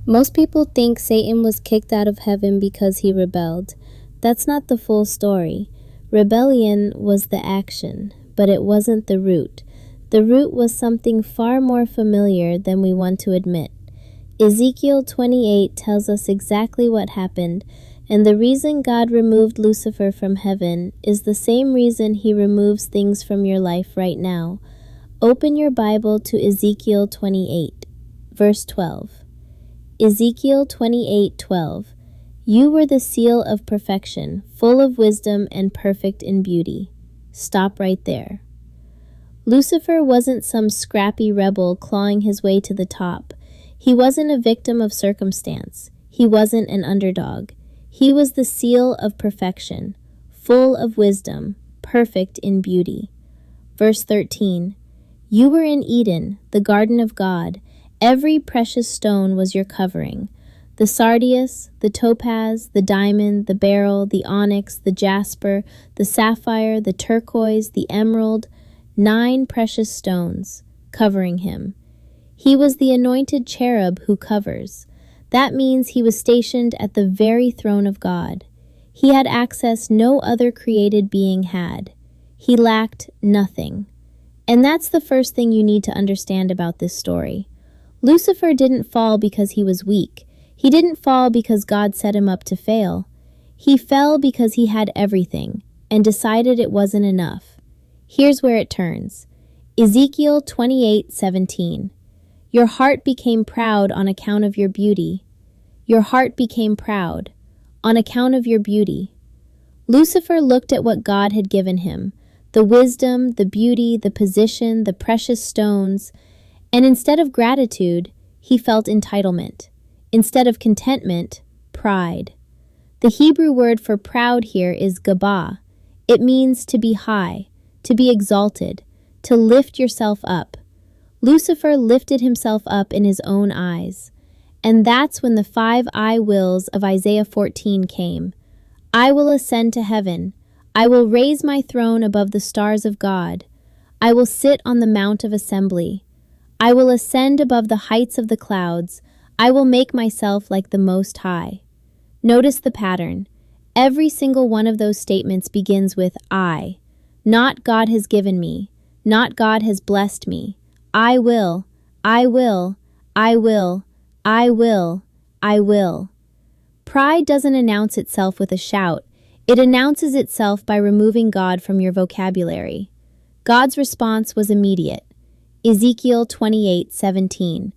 Most people think Satan was kicked out of heaven because he rebelled. That's not the full story. Rebellion was the action, but it wasn't the root. The root was something far more familiar than we want to admit. Ezekiel 28 tells us exactly what happened, and the reason God removed Lucifer from heaven is the same reason he removes things from your life right now. Open your Bible to Ezekiel 28, verse 12. Ezekiel 28:12. You were the seal of perfection, full of wisdom and perfect in beauty. Stop right there. Lucifer wasn't some scrappy rebel clawing his way to the top. He wasn't a victim of circumstance. He wasn't an underdog. He was the seal of perfection, full of wisdom, perfect in beauty. Verse 13. You were in Eden, the garden of God. Every precious stone was your covering. The sardius, the topaz, the diamond, the beryl, the onyx, the jasper, the sapphire, the turquoise, the emerald, 9 precious stones covering him. He was the anointed cherub who covers. That means he was stationed at the very throne of God. He had access no other created being had. He lacked nothing. And that's the first thing you need to understand about this story. Lucifer didn't fall because he was weak. He didn't fall because God set him up to fail. He fell because he had everything and decided it wasn't enough. Here's where it turns. Ezekiel 28:17. Your heart became proud on account of your beauty. Your heart became proud on account of your beauty. Lucifer looked at what God had given him, the wisdom, the beauty, the position, the precious stones, and instead of gratitude, he felt entitlement. Instead of contentment, pride. The Hebrew word for proud here is gabah. It means to be high, to be exalted, to lift yourself up. Lucifer lifted himself up in his own eyes. And that's when the 5 I wills of Isaiah 14 came. I will ascend to heaven. I will raise my throne above the stars of God. I will sit on the mount of assembly. I will ascend above the heights of the clouds. I will make myself like the Most High. Notice the pattern. Every single one of those statements begins with I. Not God has given me. Not God has blessed me. I will. I will. I will. I will. I will. Pride doesn't announce itself with a shout. It announces itself by removing God from your vocabulary. God's response was immediate. Ezekiel 28:17.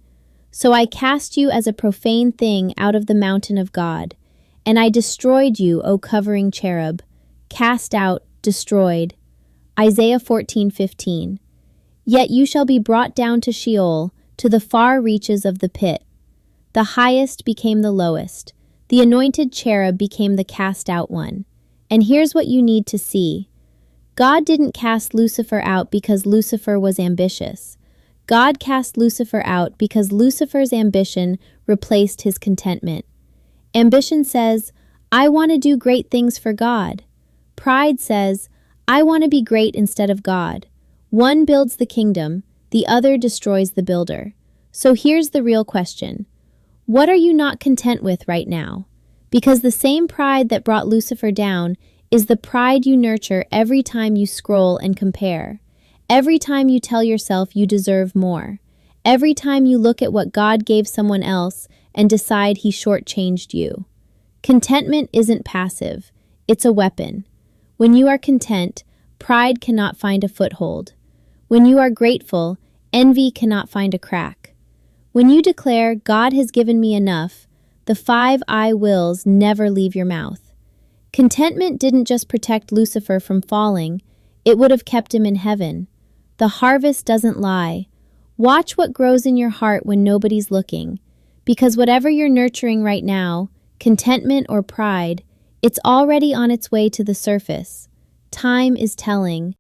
So I cast you as a profane thing out of the mountain of God, and I destroyed you, O covering cherub. Cast out, destroyed. Isaiah 14:15. Yet you shall be brought down to Sheol, to the far reaches of the pit. The highest became the lowest. The anointed cherub became the cast out one. And here's what you need to see. God didn't cast Lucifer out because Lucifer was ambitious. God cast Lucifer out because Lucifer's ambition replaced his contentment. Ambition says, I want to do great things for God. Pride says, I want to be great instead of God. One builds the kingdom, the other destroys the builder. So here's the real question. What are you not content with right now? Because the same pride that brought Lucifer down is the pride you nurture every time you scroll and compare. Every time you tell yourself you deserve more. Every time you look at what God gave someone else and decide he shortchanged you. Contentment isn't passive. It's a weapon. When you are content, pride cannot find a foothold. When you are grateful, envy cannot find a crack. When you declare, God has given me enough, the 5 I wills never leave your mouth. Contentment didn't just protect Lucifer from falling, it would have kept him in heaven. The harvest doesn't lie. Watch what grows in your heart when nobody's looking. Because whatever you're nurturing right now, contentment or pride, it's already on its way to the surface. Time is telling.